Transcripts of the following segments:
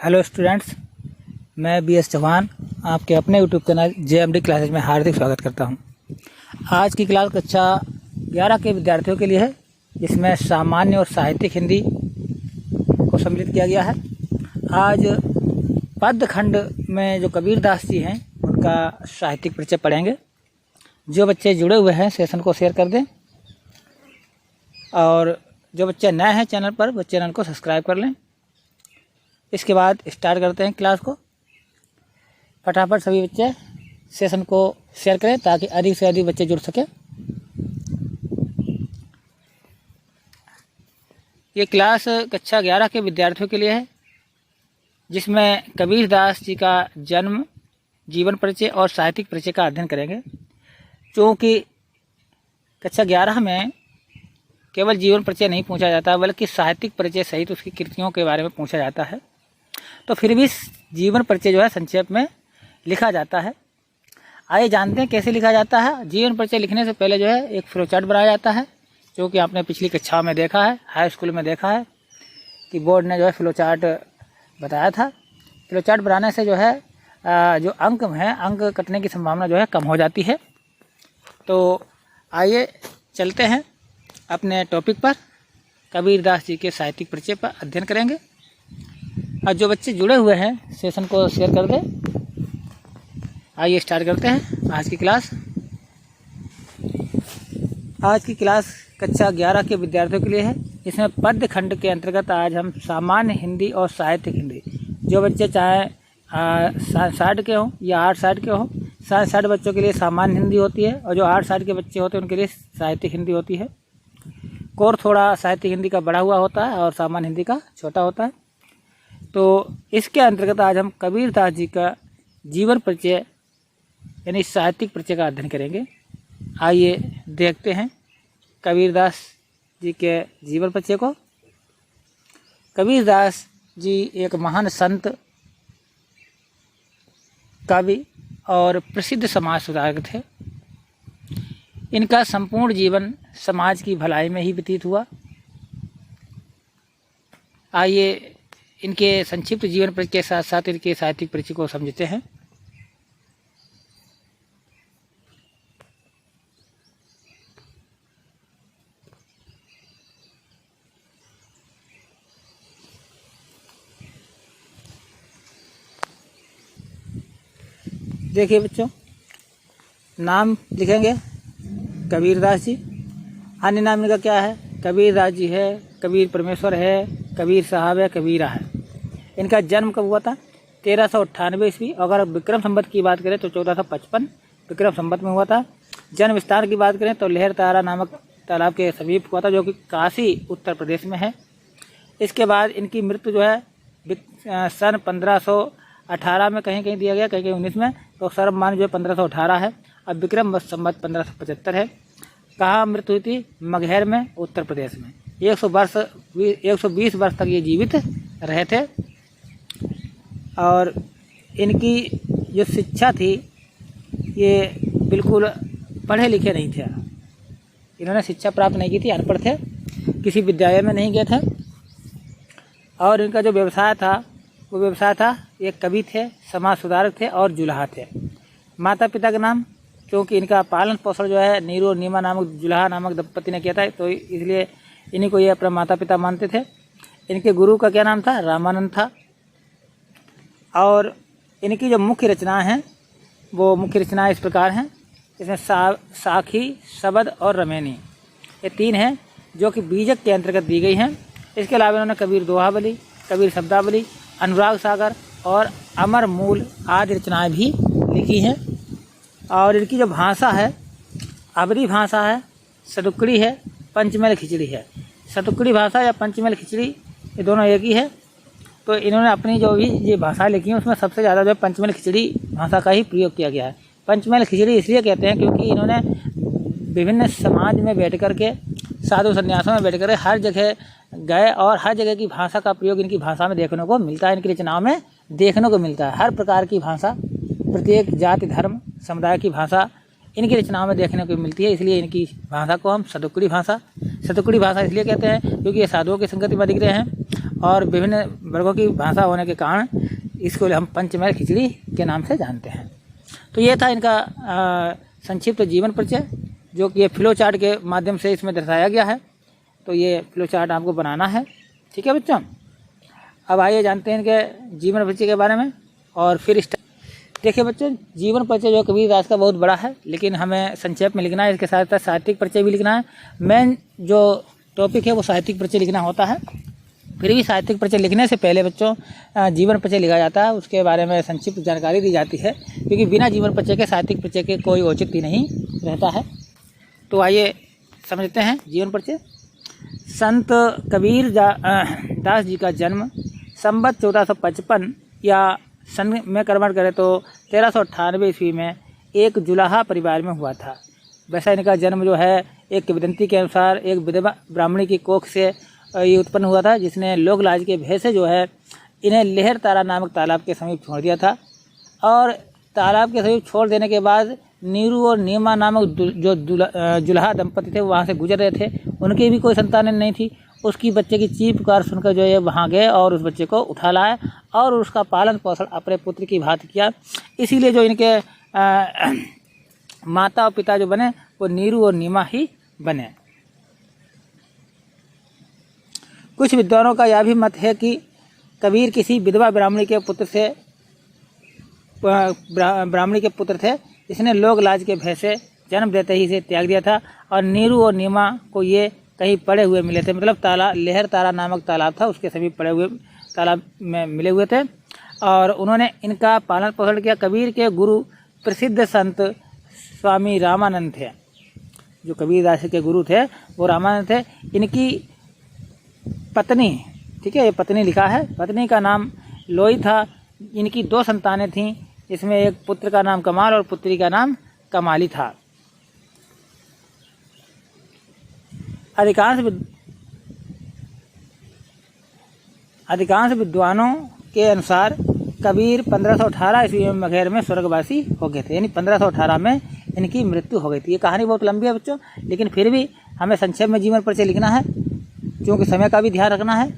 Hello students, मैं B S Chauhan आपके अपने यूट्यूब चैनल JMD क्लासेज में हार्दिक स्वागत करता हूं। आज की क्लास कक्षा 11 के विद्यार्थियों के लिए है, जिसमें सामान्य और साहित्यिक हिंदी को सम्मिलित किया गया है। आज पद्य खंड में जो कबीरदास जी हैं उनका साहित्यिक परिचय पढ़ेंगे। जो बच्चे जुड़े हुए हैं सेशन को शेयर कर दें, और जो बच्चे नए हैं चैनल पर वो चैनल को सब्सक्राइब कर लें। इसके बाद स्टार्ट करते हैं क्लास को। फटाफट सभी बच्चे सेशन को शेयर करें ताकि अधिक से अधिक बच्चे जुड़ सकें। ये क्लास कक्षा 11 के विद्यार्थियों के लिए है, जिसमें कबीरदास जी का जन्म, जीवन परिचय और साहित्यिक परिचय का अध्ययन करेंगे। क्योंकि कक्षा 11 में केवल जीवन परिचय नहीं पूछा जाता, बल्कि साहित्यिक परिचय सहित उसकी कृतियों के बारे में पूछा जाता है। तो फिर भी जीवन परिचय जो है संक्षेप में लिखा जाता है। आइए जानते हैं कैसे लिखा जाता है। जीवन परिचय लिखने से पहले जो है एक फ्लो चार्ट बनाया जाता है, जो कि आपने पिछली कक्षा में देखा है, हाई स्कूल में देखा है कि बोर्ड ने जो है फ्लो चार्ट बताया था। फ्लो चार्ट बनाने से जो है जो अंक हैं, अंक कटने की संभावना जो है कम हो जाती है। तो आइए चलते हैं अपने टॉपिक पर। कबीरदास जी के साहित्यिक परिचय पर अध्ययन करेंगे। और जो बच्चे जुड़े हुए हैं सेशन को शेयर कर दें। आइए स्टार्ट करते हैं आज की क्लास। आज की क्लास कक्षा 11 के विद्यार्थियों के लिए है, इसमें पद्य खंड के अंतर्गत आज हम सामान्य हिंदी और साहित्यिक हिंदी, जो बच्चे चाहे 60 के हों या 8-60 के हों, 60 बच्चों के लिए सामान्य हिंदी होती है, और जो 8-60 के बच्चे होते हैं उनके लिए साहित्यिक हिंदी होती है। कोर थोड़ा साहित्यिक हिंदी का बढ़ा हुआ होता है और सामान्य हिंदी का छोटा होता है। तो इसके अंतर्गत आज हम कबीरदास जी का जीवन परिचय यानी साहित्यिक परिचय का अध्ययन करेंगे। आइए देखते हैं कबीरदास जी के जीवन परिचय को। कबीरदास जी एक महान संत, कवि और प्रसिद्ध समाज सुधारक थे। इनका संपूर्ण जीवन समाज की भलाई में ही व्यतीत हुआ। आइए इनके संक्षिप्त जीवन परिचय के साथ साथ इनके साहित्यिक परिचय को समझते हैं। देखिए बच्चों, नाम लिखेंगे कबीरदास जी। अन्य नाम इनका क्या है? कबीरदास जी है, कबीर परमेश्वर है, कबीर साहब है, कबीरा है। इनका जन्म कब हुआ था? 1398 ईस्वी। अगर विक्रम संवत की बात करें तो 1455 विक्रम संवत में हुआ था। जन्म स्थान की बात करें तो लहर तारा नामक तालाब के समीप हुआ था, जो कि काशी उत्तर प्रदेश में है। इसके बाद इनकी मृत्यु जो है सन 1518 में कहीं कहीं दिया गया, कहीं कहीं 19 में, तो सर्वमान्य जो है 1518 है। अब विक्रम संवत 1575 है। कहाँ मृत्यु हुई थी? मगहर में, उत्तर प्रदेश में। 120 वर्ष तक ये जीवित रहे थे। और इनकी जो शिक्षा थी ये बिल्कुल पढ़े लिखे नहीं थे। इन्होंने शिक्षा प्राप्त नहीं की थी, अनपढ़ थे, किसी विद्यालय में नहीं गए थे। और इनका जो व्यवसाय था वो व्यवसाय था, एक कवि थे, समाज सुधारक थे और जुलाहा थे। माता पिता का नाम, क्योंकि इनका पालन पोषण जो है नीरू और नीमा नामक जुलाहा नामक दंपति ने किया था, तो इसलिए इन्हीं को ये अपना माता पिता मानते थे। इनके गुरु का क्या नाम था? रामानंद था। और इनकी जो मुख्य रचनाएं हैं वो मुख्य रचनाएं इस प्रकार हैं। इसमें साखी, शबद और रमैनी, ये 3 हैं जो कि बीजक के अंतर्गत दी गई हैं। इसके अलावा इन्होंने कबीर दोहावली, कबीर शब्दावली, अनुराग सागर और अमर मूल आदि रचनाएं भी लिखी हैं। और इनकी जो भाषा है, अवधी भाषा है, सतुकड़ी है, पंचमेल खिचड़ी है। सतुकड़ी भाषा या पंचमेल खिचड़ी ये दोनों एक ही है। तो इन्होंने अपनी जो भी ये भाषाएं लिखी हैं उसमें सबसे ज़्यादा जो है पंचमेल खिचड़ी भाषा का ही प्रयोग किया गया है। पंचमेल खिचड़ी इसलिए कहते हैं क्योंकि इन्होंने विभिन्न समाज में बैठ कर के, साधु संन्यासों में बैठ कर हर जगह गए, और हर जगह की भाषा का प्रयोग इनकी भाषा में देखने को मिलता है, इनकी रचनाओं में देखने को मिलता है। हर प्रकार की भाषा, प्रत्येक जाति धर्म समुदाय की भाषा इनकी रचनाओं में देखने को मिलती है। इसलिए इनकी भाषा को हम सतुकड़ी भाषा इसलिए कहते हैं क्योंकि ये साधुओं की संगति में दिख रहे हैं और विभिन्न वर्गों की भाषा होने के कारण इसको हम पंचमहल खिचड़ी के नाम से जानते हैं। तो ये था इनका संक्षिप्त जीवन परिचय, जो कि ये फ्लो चार्ट के माध्यम से इसमें दर्शाया गया है। तो ये फ्लो चार्ट आपको बनाना है, ठीक है बच्चों। अब आइए जानते हैं इनके जीवन परिचय के बारे में और फिर देखिए बच्चों, जीवन परिचय जो कबीरदास का बहुत बड़ा है, लेकिन हमें संक्षेप में लिखना है। इसके साथ साथ साहित्यिक परिचय भी लिखना है। मेन जो टॉपिक है वो साहित्यिक परिचय लिखना होता है। फिर भी साहित्यिक परिचय लिखने से पहले बच्चों जीवन परिचय लिखा जाता है, उसके बारे में संक्षिप्त जानकारी दी जाती है, क्योंकि बिना जीवन परिचय के साहित्यिक परिचय के कोई औचित्य नहीं रहता है। तो आइए समझते हैं जीवन परिचय। संत कबीर दास जी का जन्म संवत 1455 या सन में कर्मण करें तो 1398 ईस्वी में एक जुलाहा परिवार में हुआ था। वैसा इनका जन्म जो है एक किंवदंती के अनुसार एक विधवा ब्राह्मणी की कोख से ये उत्पन्न हुआ था, जिसने लोक लाज के भय से जो है इन्हें लेहर तारा नामक तालाब के समीप छोड़ दिया था। और तालाब के समीप छोड़ देने के बाद नीरू और नीमा नामक जो जुलाहा दंपति थे वो वहाँ से गुजर रहे थे, उनकी भी कोई संतान नहीं थी। उसकी बच्चे की चीख पुकार सुनकर जो है वहाँ गए और उस बच्चे को उठा लाए और उसका पालन पोषण अपने पुत्र की भांति किया। इसीलिए जो इनके माता और पिता जो बने वो नीरू और नीमा ही बने। कुछ विद्वानों का यह भी मत है कि कबीर किसी विधवा ब्राह्मणी के पुत्र थे, इसने लोक लाज के भय से जन्म देते ही इसे त्याग दिया था। और नीरू और नीमा को ये कहीं पड़े हुए मिले थे, मतलब लेहर तारा नामक तालाब था उसके समीप पड़े हुए तालाब में मिले हुए थे और उन्होंने इनका पालन पोषण किया। कबीर के गुरु प्रसिद्ध संत स्वामी रामानंद थे, जो कबीरदास के गुरु थे वो रामानंद थे। इनकी पत्नी, ठीक है, ये पत्नी लिखा है, पत्नी का नाम लोई था। इनकी 2 संतानें थीं, इसमें एक पुत्र का नाम कमाल और पुत्री का नाम कमाली था। अधिकांश विद्वानों के अनुसार कबीर 1518 ईस्वी में मगहर में स्वर्गवासी हो गए थे, यानी 1518 में इनकी मृत्यु हो गई थी। ये कहानी बहुत लंबी है बच्चों, लेकिन फिर भी हमें संक्षेप में जीवन परिचय लिखना है, क्योंकि समय का भी ध्यान रखना है।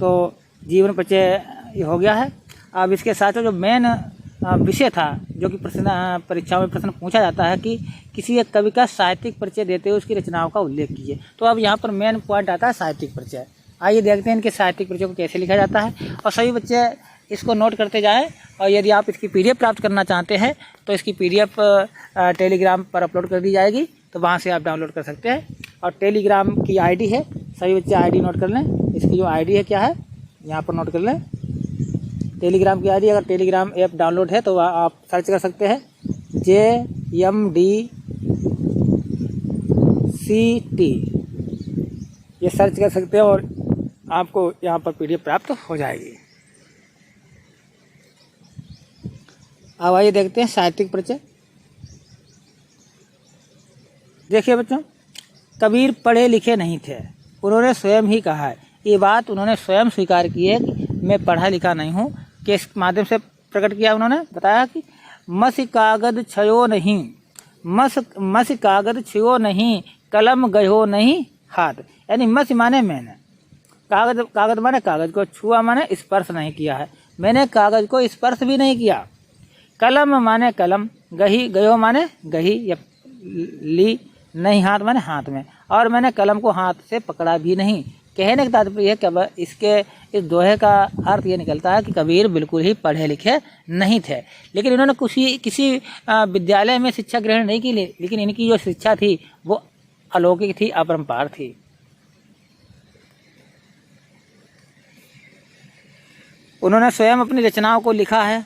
तो जीवन परिचय ये हो गया है। अब इसके साथ जो मेन विषय था, जो कि परीक्षाओं में प्रश्न पूछा जाता है कि किसी एक कवि का साहित्यिक परिचय देते हुए उसकी रचनाओं का उल्लेख कीजिए। तो अब यहाँ पर मेन पॉइंट आता है साहित्यिक परिचय। आइए देखते हैं इनके साहित्यिक परिचय को कैसे लिखा जाता है, और सभी बच्चे इसको नोट करते जाएं। और यदि आप इसकी PDF प्राप्त करना चाहते हैं तो इसकी PDF टेलीग्राम पर अपलोड कर दी जाएगी, तो वहाँ से आप डाउनलोड कर सकते हैं। और टेलीग्राम की ID है, सभी बच्चे ID नोट कर लें। इसकी जो ID है क्या है यहाँ पर नोट कर लें, टेलीग्राम की ID। अगर टेलीग्राम ऐप डाउनलोड है तो आप सर्च कर सकते हैं JMDCT, ये सर्च कर सकते हैं और आपको यहाँ पर PDF प्राप्त हो जाएगी। अब आइए देखते हैं साहित्यिक परिचय। देखिए बच्चों, कबीर पढ़े लिखे नहीं थे, उन्होंने स्वयं ही कहा है, ये बात उन्होंने स्वयं स्वीकार की है कि मैं पढ़ा लिखा नहीं हूँ। के माध्यम से प्रकट किया, उन्होंने बताया कि मस कागज छयो नहीं, मस कागज छयो नहीं, कलम गयो नहीं हाथ। यानी मस माने मैंने, कागज माने कागज को, छुआ माने स्पर्श नहीं किया है, मैंने कागज को स्पर्श भी नहीं किया। कलम माने कलम, गयो माने गही या ली, नहीं हाथ माने हाथ में, और मैंने कलम को हाथ से पकड़ा भी नहीं। कहने का तात्पर्य है कि इस दोहे का अर्थ ये निकलता है कि कबीर बिल्कुल ही पढ़े लिखे नहीं थे, लेकिन इन्होंने किसी विद्यालय में शिक्षा ग्रहण नहीं की, लेकिन इनकी जो शिक्षा थी वो अलौकिक थी, अपरंपार थी। उन्होंने स्वयं अपनी रचनाओं को लिखा है,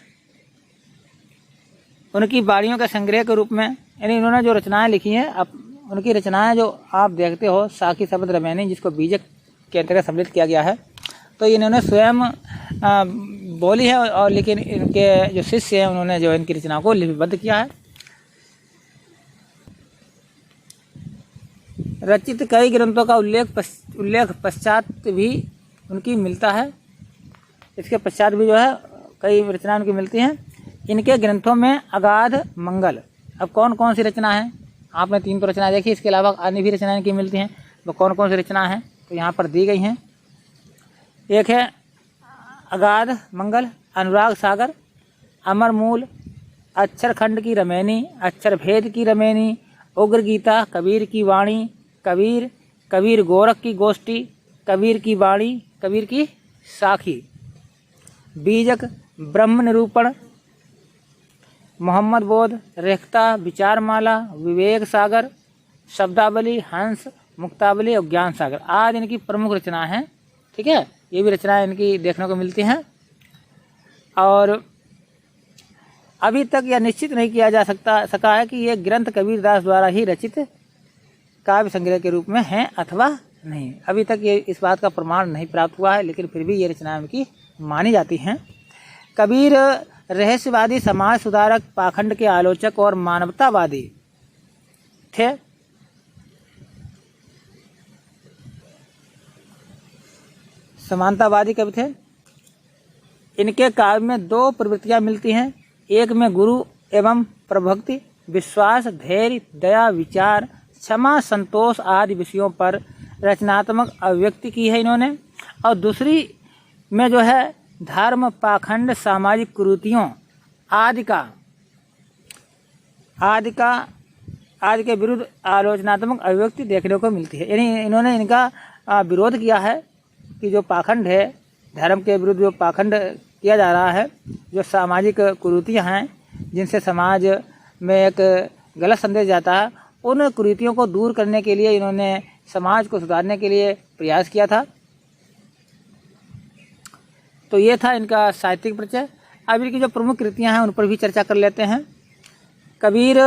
उनकी बाणियों के संग्रह के रूप में, यानी इन्होंने जो रचनाएं लिखी हैं, अब उनकी रचनाएं जो आप देखते हो, साखी शब्द रमैनी, जिसको बीजक के अंतर्गत सम्मिलित किया गया है, तो इन्होंने स्वयं बोली है, और लेकिन इनके जो शिष्य हैं उन्होंने जो इनकी रचनाओं को लिपिबद्ध किया है। रचित कई ग्रंथों का उल्लेख पश्चात भी उनकी मिलता है, इसके पश्चात भी जो है कई रचनाएं उनकी मिलती हैं। इनके ग्रंथों में अगाध मंगल, अब कौन कौन सी रचना है, आपने 3 तो रचना देखी, इसके अलावा अन्य भी रचनाएं की मिलती हैं, वो कौन कौन सी रचना है तो यहाँ पर दी गई हैं। एक है अगाध मंगल, अनुराग सागर, अमर मूल, अक्षर खंड की रमैनी, अक्षर भेद की रमैनी, उग्र गीता, कबीर की वाणी, कबीर, कबीर गोरख की गोष्ठी, कबीर की वाणी, कबीर की साखी, बीजक, ब्रह्म निरूपण, मोहम्मद बोध, रेखता, विचारमाला, विवेक सागर, शब्दावली, हंस, मुक्तावली और ज्ञान सागर आदि इनकी प्रमुख रचना है। ठीक है, ये भी रचनाएं इनकी देखने को मिलती हैं। और अभी तक यह निश्चित नहीं किया जा सका है कि ये ग्रंथ कबीरदास द्वारा ही रचित काव्य संग्रह के रूप में हैं अथवा नहीं। अभी तक ये इस बात का प्रमाण नहीं प्राप्त हुआ है, लेकिन फिर भी ये रचनाएं उनकी मानी जाती हैं। कबीर रहस्यवादी, समाज सुधारक, पाखंड के आलोचक और मानवतावादी थे। समानतावादी कवि थे। इनके काव्य में 2 प्रवृत्तियां मिलती हैं, एक में गुरु एवं प्रभक्ति, विश्वास, धैर्य, दया, विचार, क्षमा, संतोष आदि विषयों पर रचनात्मक अभिव्यक्ति की है इन्होंने, और दूसरी में जो है धर्म, पाखंड, सामाजिक कुरीतियों आदि के विरुद्ध आलोचनात्मक अभिव्यक्ति देखने को मिलती है। यानी इन्होंने इनका विरोध किया है कि जो पाखंड है, धर्म के विरुद्ध जो पाखंड किया जा रहा है, जो सामाजिक कुरीतियाँ हैं जिनसे समाज में एक गलत संदेश जाता है, उन कुरीतियों को दूर करने के लिए इन्होंने समाज को सुधारने के लिए प्रयास किया था। तो ये था इनका साहित्यिक परिचय। अब इनकी जो प्रमुख कृतियाँ हैं उन पर भी चर्चा कर लेते हैं। कबीर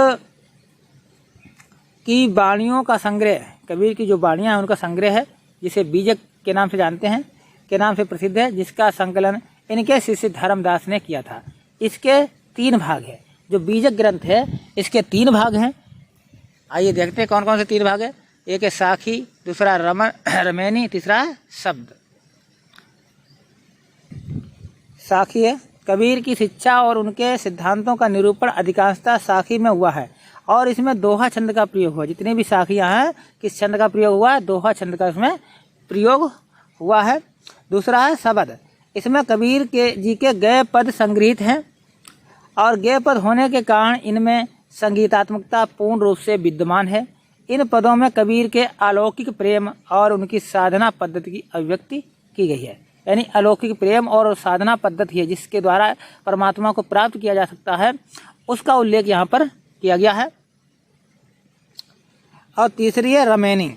की वाणियों का संग्रह, कबीर की जो वाणियाँ हैं उनका संग्रह है, जिसे बीजक के नाम से जानते हैं, के नाम से प्रसिद्ध है, जिसका संकलन इनके शिष्य धर्मदास ने किया था। इसके 3 भाग हैं। जो बीजक ग्रंथ है इसके 3 भाग हैं। आइए देखते हैं कौन कौन से 3 भाग है। एक है साखी, दूसरा रमैनी, तीसरा शब्द। साखी है, कबीर की शिक्षा और उनके सिद्धांतों का निरूपण अधिकांशतः साखी में हुआ है और इसमें दोहा छंद का प्रयोग हुआ। जितनी भी साखियाँ हैं किस छंद का प्रयोग हुआ है, दोहा छंद का इसमें प्रयोग हुआ है। दूसरा है शब्द, इसमें कबीर के जी के गए पद संग्रहित हैं और गए पद होने के कारण इनमें संगीतात्मकता पूर्ण रूप से विद्यमान है। इन पदों में कबीर के अलौकिक प्रेम और उनकी साधना पद्धति की अभिव्यक्ति की गई है। यानी अलौकिक प्रेम और साधना पद्धति है जिसके द्वारा परमात्मा को प्राप्त किया जा सकता है, उसका उल्लेख यहाँ पर किया गया है। और तीसरी है रमैनी,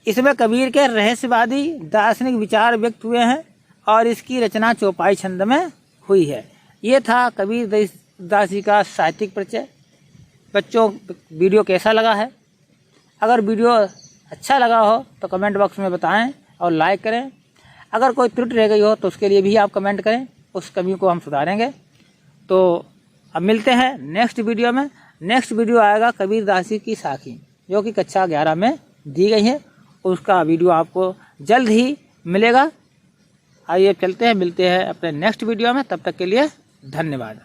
इसमें कबीर के रहस्यवादी दार्शनिक विचार व्यक्त हुए हैं और इसकी रचना चौपाई छंद में हुई है। ये था कबीर दास जी का साहित्यिक परिचय। बच्चों, वीडियो कैसा लगा है? अगर वीडियो अच्छा लगा हो तो कमेंट बॉक्स में बताएं और लाइक करें। अगर कोई त्रुटि रह गई हो तो उसके लिए भी आप कमेंट करें, उस कमी को हम सुधारेंगे। तो अब मिलते हैं नेक्स्ट वीडियो में। नेक्स्ट वीडियो आएगा कबीर दास जी की साखी, जो कि कक्षा 11 में दी गई है। उसका वीडियो आपको जल्द ही मिलेगा। आइए चलते हैं, मिलते हैं अपने नेक्स्ट वीडियो में। तब तक के लिए धन्यवाद।